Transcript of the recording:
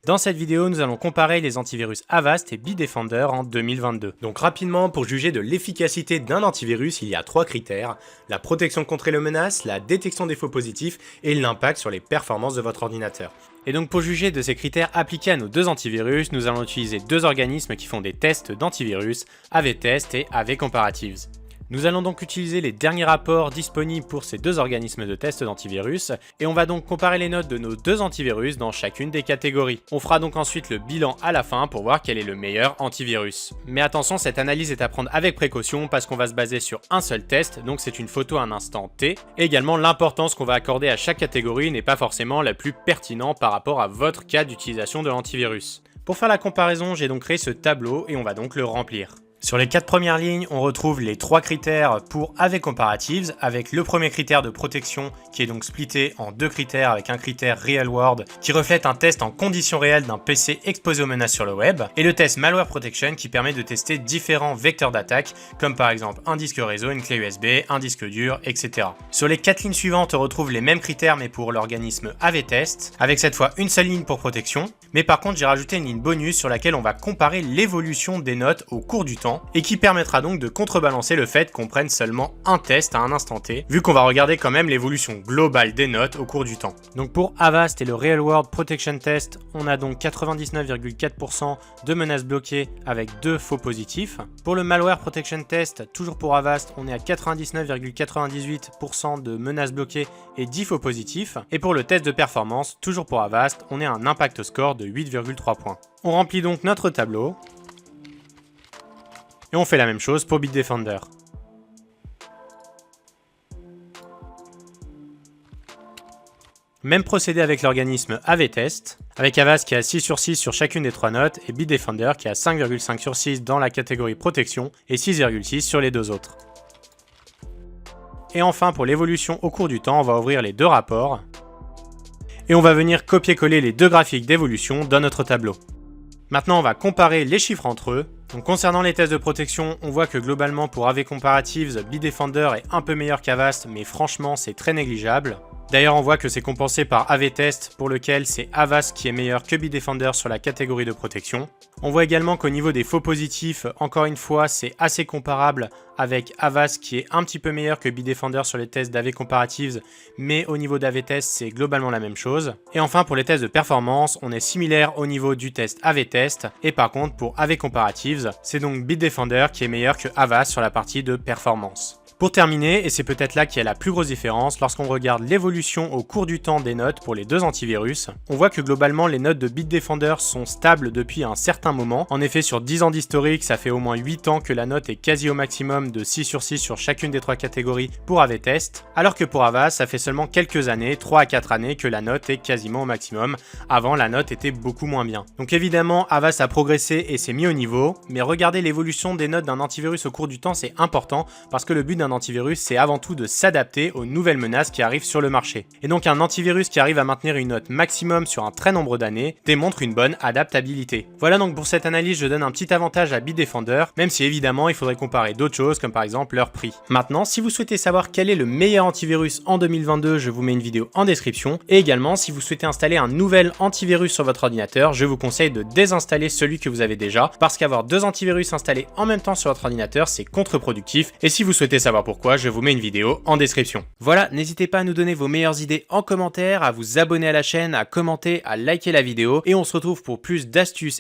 Dans cette vidéo, nous allons comparer les antivirus Avast et Bitdefender en 2022. Donc rapidement, pour juger de l'efficacité d'un antivirus, il y a 3 critères: la protection contre les menaces, la détection des faux positifs et l'impact sur les performances de votre ordinateur. Et donc pour juger de ces critères appliqués à nos deux antivirus, nous allons utiliser deux organismes qui font des tests d'antivirus, AV-Test et AV-Comparatives. Nous allons donc utiliser les derniers rapports disponibles pour ces deux organismes de test d'antivirus, et on va donc comparer les notes de nos deux antivirus dans chacune des catégories. On fera donc ensuite le bilan à la fin pour voir quel est le meilleur antivirus. Mais attention, cette analyse est à prendre avec précaution parce qu'on va se baser sur un seul test, donc c'est une photo à un instant T. Et également, l'importance qu'on va accorder à chaque catégorie n'est pas forcément la plus pertinente par rapport à votre cas d'utilisation de l'antivirus. Pour faire la comparaison, j'ai donc créé ce tableau et on va donc le remplir. Sur les 4 premières lignes, on retrouve les 3 critères pour AV-Comparatives, avec le premier critère de protection qui est donc splitté en 2 critères avec un critère Real World qui reflète un test en conditions réelles d'un PC exposé aux menaces sur le web, et le test Malware Protection qui permet de tester différents vecteurs d'attaque, comme par exemple un disque réseau, une clé USB, un disque dur, etc. Sur les 4 lignes suivantes, on retrouve les mêmes critères mais pour l'organisme AV-Test, avec cette fois une seule ligne pour protection, mais par contre j'ai rajouté une ligne bonus sur laquelle on va comparer l'évolution des notes au cours du temps, et qui permettra donc de contrebalancer le fait qu'on prenne seulement un test à un instant T, vu qu'on va regarder quand même l'évolution globale des notes au cours du temps. Donc pour Avast et le Real World Protection Test, on a donc 99,4% de menaces bloquées avec 2 faux positifs. Pour le Malware Protection Test, toujours pour Avast, on est à 99,98% de menaces bloquées et 10 faux positifs. Et pour le test de performance, toujours pour Avast, on est à un impact score de 8,3 points. On remplit donc notre tableau. Et on fait la même chose pour Bitdefender. Même procédé avec l'organisme AV-Test, avec Avast qui a 6 sur 6 sur chacune des 3 notes et Bitdefender qui a 5,5 sur 6 dans la catégorie protection et 6,6 sur les deux autres. Et enfin, pour l'évolution au cours du temps, on va ouvrir les deux rapports et on va venir copier-coller les deux graphiques d'évolution dans notre tableau. Maintenant, on va comparer les chiffres entre eux. Donc concernant les tests de protection, on voit que globalement pour AV-Comparatives, Bitdefender est un peu meilleur qu'Avast, mais franchement c'est très négligeable. D'ailleurs, on voit que c'est compensé par AV-Test, pour lequel c'est Avast qui est meilleur que Bitdefender sur la catégorie de protection. On voit également qu'au niveau des faux positifs, encore une fois, c'est assez comparable avec Avast qui est un petit peu meilleur que Bitdefender sur les tests d'AV-Comparatives, mais au niveau d'AV-Test, c'est globalement la même chose. Et enfin, pour les tests de performance, on est similaire au niveau du test AV-Test, et par contre, pour AV-Comparatives, c'est donc Bitdefender qui est meilleur que Avast sur la partie de performance. Pour terminer, et c'est peut-être là qu'il y a la plus grosse différence, lorsqu'on regarde l'évolution au cours du temps des notes pour les deux antivirus, on voit que globalement les notes de Bitdefender sont stables depuis un certain moment. En effet, sur 10 ans d'historique, ça fait au moins 8 ans que la note est quasi au maximum de 6 sur 6 sur chacune des 3 catégories pour AV-Test, alors que pour Avast, ça fait seulement quelques années, 3 à 4 années, que la note est quasiment au maximum. Avant, la note était beaucoup moins bien. Donc évidemment, Avast a progressé et s'est mis au niveau, mais regarder l'évolution des notes d'un antivirus au cours du temps, c'est important, parce que le but d'un antivirus, c'est avant tout de s'adapter aux nouvelles menaces qui arrivent sur le marché. Et donc un antivirus qui arrive à maintenir une note maximum sur un très nombre d'années démontre une bonne adaptabilité. Voilà donc pour cette analyse, je donne un petit avantage à Bitdefender, même si évidemment il faudrait comparer d'autres choses comme par exemple leur prix. Maintenant, si vous souhaitez savoir quel est le meilleur antivirus en 2022, je vous mets une vidéo en description. Et également, si vous souhaitez installer un nouvel antivirus sur votre ordinateur, je vous conseille de désinstaller celui que vous avez déjà, parce qu'avoir 2 antivirus installés en même temps sur votre ordinateur, c'est contre-productif. Et si vous souhaitez savoir pourquoi, je vous mets une vidéo en description. Voilà, n'hésitez pas à nous donner vos meilleures idées en commentaire, à vous abonner à la chaîne, à commenter, à liker la vidéo, et on se retrouve pour plus d'astuces